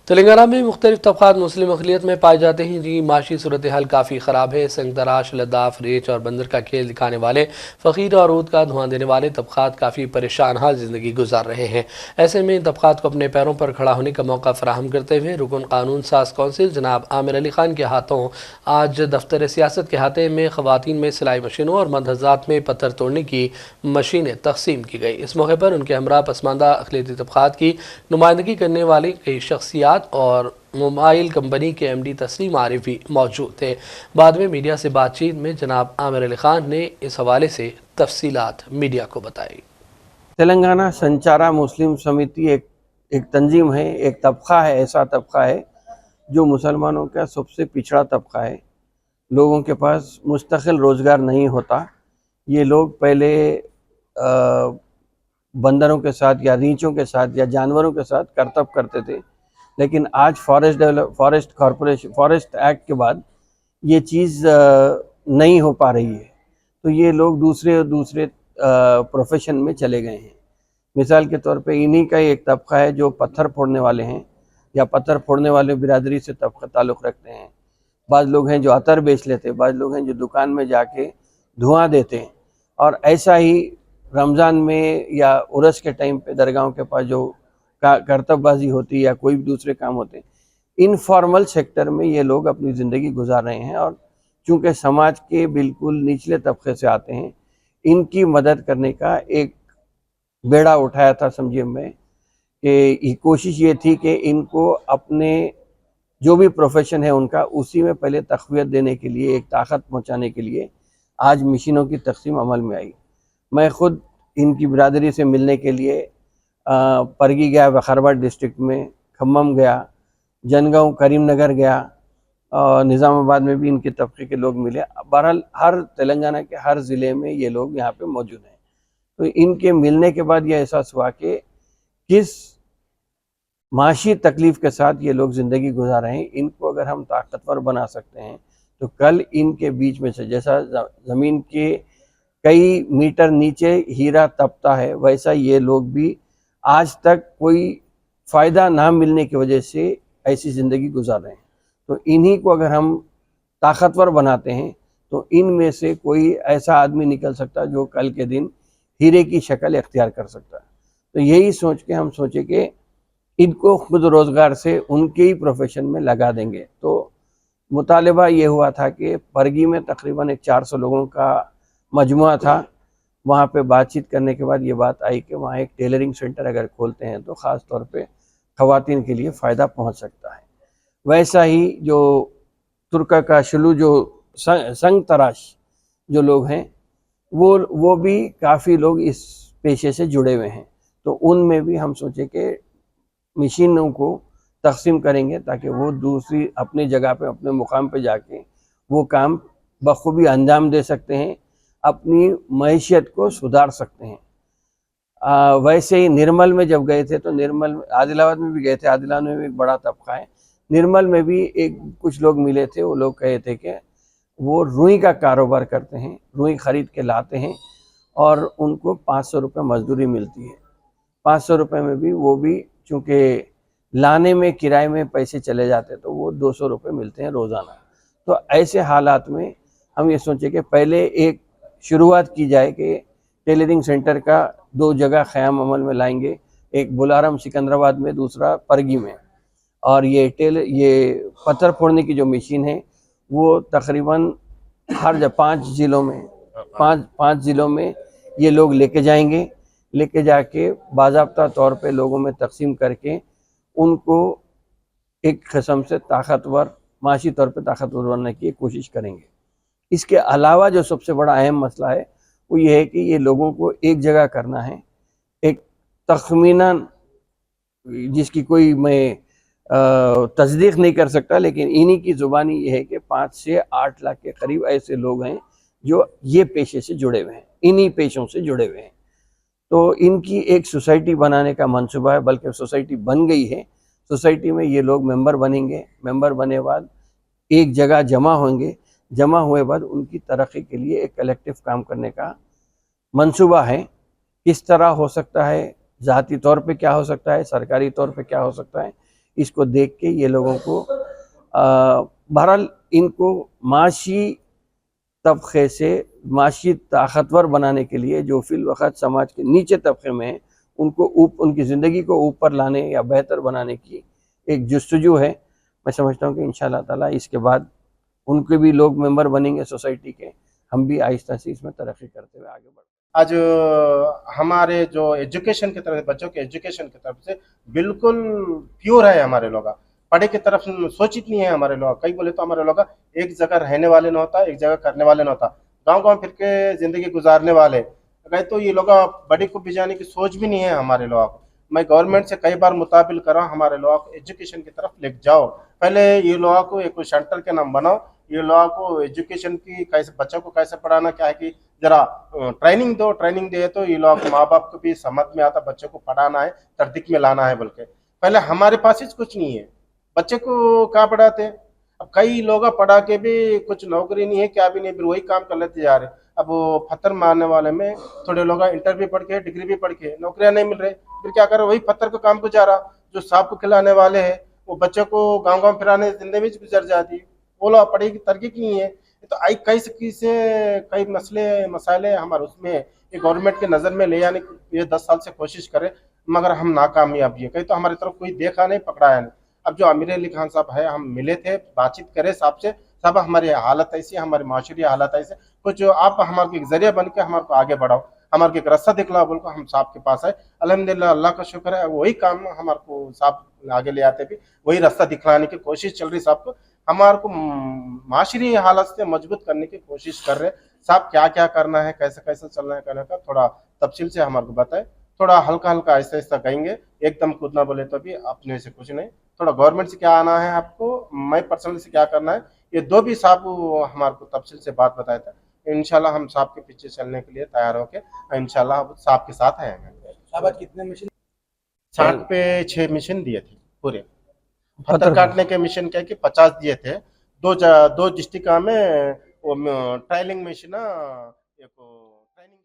تلنگانہ میں مختلف طبقات مسلم اقلیت میں پائے جاتے ہیں جی معاشی صورتحال کافی خراب ہے۔ سنگ تراش، لداف، ریچھ اور بندر کا کھیل دکھانے والے فقیر اور عود کا دھواں دینے والے طبقات کافی پریشان حال زندگی گزار رہے ہیں۔ ایسے میں ان طبقات کو اپنے پیروں پر کھڑا ہونے کا موقع فراہم کرتے ہوئے رکن قانون ساز کونسل جناب عامر علی خان کے ہاتھوں آج دفتر سیاست کے احاطے میں خواتین میں سلائی مشینوں اور ملحوظات میں پتھر توڑنے کی مشینیں تقسیم کی گئی۔ اس موقع پر ان کے ہمراہ پسماندہ اقلیتی طبقات کی نمائندگی کرنے والی کئی شخصیات اور موبائل کمپنی کے ایم ڈی تسلیم عارف بھی موجود تھے۔ بعد میں میڈیا سے بات چیت میں جناب عامر علی خان نے اس حوالے سے تفصیلات میڈیا کو بتائی۔ تلنگانہ سنچارا مسلم سمیتی ایک تنظیم ہے، ایک طبقہ ہے، ایسا طبقہ ہے جو مسلمانوں کا سب سے پچھڑا طبقہ ہے۔ لوگوں کے پاس مستقل روزگار نہیں ہوتا۔ یہ لوگ پہلے بندروں کے ساتھ یا ریچھوں کے ساتھ یا جانوروں کے ساتھ کرتب کرتے تھے، لیکن آج فارسٹ ایکٹ کے بعد یہ چیز نہیں ہو پا رہی ہے، تو یہ لوگ دوسرے پروفیشن میں چلے گئے ہیں۔ مثال کے طور پہ انہی کا ایک طبقہ ہے جو پتھر پھوڑنے والے ہیں یا پتھر پھوڑنے والے برادری سے تعلق رکھتے ہیں۔ بعض لوگ ہیں جو عطر بیچ لیتے، بعض لوگ ہیں جو دکان میں جا کے دھواں دیتے ہیں، اور ایسا ہی رمضان میں یا عرس کے ٹائم پہ درگاہوں کے پاس جو کرتب بازی ہوتی ہے یا کوئی بھی دوسرے کام ہوتے ہیں، انفارمل سیکٹر میں یہ لوگ اپنی زندگی گزار رہے ہیں۔ اور چونکہ سماج کے بالکل نچلے طبقے سے آتے ہیں، ان کی مدد کرنے کا ایک بیڑا اٹھایا تھا سمجھے میں کہ کوشش یہ تھی کہ ان کو اپنے جو بھی پروفیشن ہے ان کا اسی میں پہلے تقویت دینے کے لیے، ایک طاقت پہنچانے کے لیے آج مشینوں کی تقسیم عمل میں آئی۔ میں خود ان کی برادری سے ملنے کے لیے پرگی گیا، وقارباڑ ڈسٹرکٹ میں کھمم گیا، جنگاؤں کریم نگر گیا، اور نظام آباد میں بھی ان کے طبقے کے لوگ ملے۔ بہرحال ہر تلنگانہ کے ہر ضلع میں یہ لوگ یہاں پہ موجود ہیں۔ تو ان کے ملنے کے بعد یہ احساس ہوا کہ کس معاشی تکلیف کے ساتھ یہ لوگ زندگی گزار رہے ہیں۔ ان کو اگر ہم طاقتور بنا سکتے ہیں تو کل ان کے بیچ میں سے جیسا زمین کے کئی میٹر نیچے ہیرا تپتا ہے، ویسا یہ لوگ بھی آج تک کوئی فائدہ نہ ملنے کی وجہ سے ایسی زندگی گزار رہے ہیں۔ تو انہی کو اگر ہم طاقتور بناتے ہیں تو ان میں سے کوئی ایسا آدمی نکل سکتا جو کل کے دن ہیرے کی شکل اختیار کر سکتا ہے۔ تو یہی سوچ کے ہم سوچے کہ ان کو خود روزگار سے ان کے ہی پروفیشن میں لگا دیں گے۔ تو مطالبہ یہ ہوا تھا کہ پرگی میں تقریباً 400 لوگوں کا مجموعہ تھا۔ وہاں پہ بات چیت کرنے کے بعد یہ بات آئی کہ وہاں ایک ٹیلرنگ سینٹر اگر کھولتے ہیں تو خاص طور پہ خواتین کے لیے فائدہ پہنچ سکتا ہے۔ ویسا ہی جو ترکا کا شلو، جو سنگ تراش جو لوگ ہیں، وہ بھی کافی لوگ اس پیشے سے جڑے ہوئے ہیں۔ تو ان میں بھی ہم سوچے کہ مشینوں کو تقسیم کریں گے تاکہ وہ دوسری اپنی جگہ پہ اپنے مقام پہ جا کے وہ کام بخوبی انجام دے سکتے ہیں، اپنی معیشت کو سدھار سکتے ہیں۔ ویسے ہی نرمل میں جب گئے تھے تو نرمل عادل آباد میں بھی گئے تھے، عادل آباد میں بھی ایک بڑا طبقہ ہے، نرمل میں بھی کچھ لوگ ملے تھے۔ وہ لوگ کہے تھے کہ وہ روئی کا کاروبار کرتے ہیں، روئی خرید کے لاتے ہیں اور ان کو 500 روپے مزدوری ملتی ہے۔ 500 روپے میں بھی وہ بھی چونکہ لانے میں کرائے میں پیسے چلے جاتے تو وہ 200 روپے ملتے ہیں روزانہ۔ تو ایسے حالات میں ہم یہ سوچے کہ پہلے ایک شروعات کی جائے کہ ٹیلرنگ سینٹر کا 2 جگہ قیام عمل میں لائیں گے، ایک بلارم سکندرآباد میں، دوسرا پرگی میں۔ اور یہ پتھر پھوڑنے کی جو مشین ہے وہ تقریباً ہر 5 ضلعوں میں 5 ضلعوں میں یہ لوگ لے کے جائیں گے، لے کے جا کے باضابطہ طور پہ لوگوں میں تقسیم کر کے ان کو ایک قسم سے معاشی طور پہ طاقتور بنانے کی کوشش کریں گے۔ اس کے علاوہ جو سب سے بڑا اہم مسئلہ ہے وہ یہ ہے کہ یہ لوگوں کو ایک جگہ کرنا ہے، ایک تخمیناً جس کی کوئی میں تصدیق نہیں کر سکتا، لیکن انہی کی زبانی یہ ہے کہ 5 سے 8 لاکھ کے قریب ایسے لوگ ہیں جو یہ پیشے سے جڑے ہوئے ہیں، انہی پیشوں سے جڑے ہوئے ہیں۔ تو ان کی ایک سوسائٹی بنانے کا منصوبہ ہے، بلکہ سوسائٹی بن گئی ہے۔ سوسائٹی میں یہ لوگ ممبر بنیں گے، ممبر بنے بعد ایک جگہ جمع ہوں گے، جمع ہوئے بعد ان کی ترقی کے لیے ایک کلیکٹیو کام کرنے کا منصوبہ ہے۔ کس طرح ہو سکتا ہے، ذاتی طور پہ کیا ہو سکتا ہے، سرکاری طور پہ کیا ہو سکتا ہے، اس کو دیکھ کے یہ لوگوں کو بہرحال ان کو معاشی طبقے سے معاشی طاقتور بنانے کے لیے جو فی الوقت سماج کے نیچے طبقے میں ہیں ان کو ان کی زندگی کو اوپر لانے یا بہتر بنانے کی ایک جستجو ہے. میں سمجھتا ہوں کہ انشاءاللہ تعالیٰ اس کے بعد ان کے بھی لوگ ممبر بنیں گے سوسائٹی کے, ہم بھی آہستہ سے اس میں ترقی کرتے ہوئے آگے بڑھیں. آج ہمارے جو ایجوکیشن کی طرف بچوں کے ایجوکیشن کی طرف سے بالکل پیور ہے ہمارے لوگ, پڑھے کی طرف سوچت نہیں ہے ہمارے لوگ. کئی بولے تو ہمارے لوگ ایک جگہ رہنے والے نہ ہوتا, ایک جگہ کرنے والے نہ ہوتا, گاؤں گاؤں پھر کے زندگی گزارنے والے. کہے تو یہ لوگ بڑی کو بھجانے کی سوچ بھی نہیں ہے ہمارے لوگ. میں گورنمنٹ سے کئی بار مطابل کرا ہمارے لوگ کو ایجوکیشن کی طرف لے جاؤ, پہلے یہ لوگوں کو ایک سینٹر کے نام بناؤ, یہ لوگوں کو ایجوکیشن کی کیسے بچوں کو کیسے پڑھانا کیا ہے کہ ذرا ٹریننگ دو. ٹریننگ دے تو یہ لوگ ماں باپ کو بھی سمجھ میں آتا بچوں کو پڑھانا ہے, تردید میں لانا ہے. بلکہ پہلے ہمارے پاس ہی کچھ نہیں ہے, بچے کو کہاں پڑھاتے. اب کئی لوگ پڑھا کے بھی کچھ نوکری نہیں ہے, کیا بھی نہیں, پھر وہی کام کر لیتے جا رہے. اب وہ پتھر مارنے والے میں تھوڑے لوگ انٹر بھی پڑھ کے ڈگری بھی پڑھ کے نوکریاں نہیں مل رہے, پھر کیا کر رہے وہی پتھر کا کام کو جا رہا. جو سانپ کو کھلانے والے ہیں وہ بچوں کو گاؤں گاؤں پھرانے زندگی میں گزر جاتی, وہ لوگ پڑھے کی ترقی کی نہیں ہے. تو کئی مسائل ہمارے اس میں یہ گورنمنٹ کے نظر میں لے آنے کی یہ 10 سال سے کوشش کرے, مگر ہم ناکامیاب ہیں. کہیں تو ہماری طرف کوئی دیکھا نہیں, پکڑایا نہیں. اب جو امیر علی خان صاحب ہے, ہم ملے تھے, بات چیت کرے صاحب سے, صاحب ہماری حالت ایسی ہے, ہماری معاشری حالت ایسی, کچھ آپ ہمارے ایک ذریعہ بن کے ہمارے کو آگے بڑھاؤ, ہمارے ایک رستہ دکھلاؤ. بول کو ہم صاحب کے پاس ہے, الحمدللہ اللہ کا شکر ہے, وہی کام ہمارے کو صاحب آگے لے آتے بھی, وہی رستہ دکھلانے کی کوشش چل رہی صاحب کو. ہمارے کو معاشری حالت سے مضبوط کرنے کی کوشش کر رہے صاحب. کیا کیا کرنا ہے, کیسے کیسے چلنا ہے, کرنے کا تھوڑا تفصیل سے ہمارے کو بتائے. تھوڑا ہلکا ہلکا ایسا ایسا کہیں گے, ایک دم کودنا بولے تو بھی اپنے سے کچھ نہیں. تھوڑا گورنمنٹ سے کیا آنا ہے آپ کو, میں پرسنل سے کیا کرنا ہے, یہ دو بھی صاحب ہمارے کو تفصیل سے بات بتایا تھا. انشاءاللہ ہم صاحب کے پیچھے چلنے کے لیے تیار ہو کے انشاءاللہ صاحب کے ساتھ آئیں گے. صاحب آج کتنے مشن 60 پہ 6 مشن دیے تھے پورے. پتھر کاٹنے کے مشن کیا کہ 50 دیے تھے. دو ڈسٹرکٹ میں وہ ٹرائلنگ مشن ایک ٹریننگ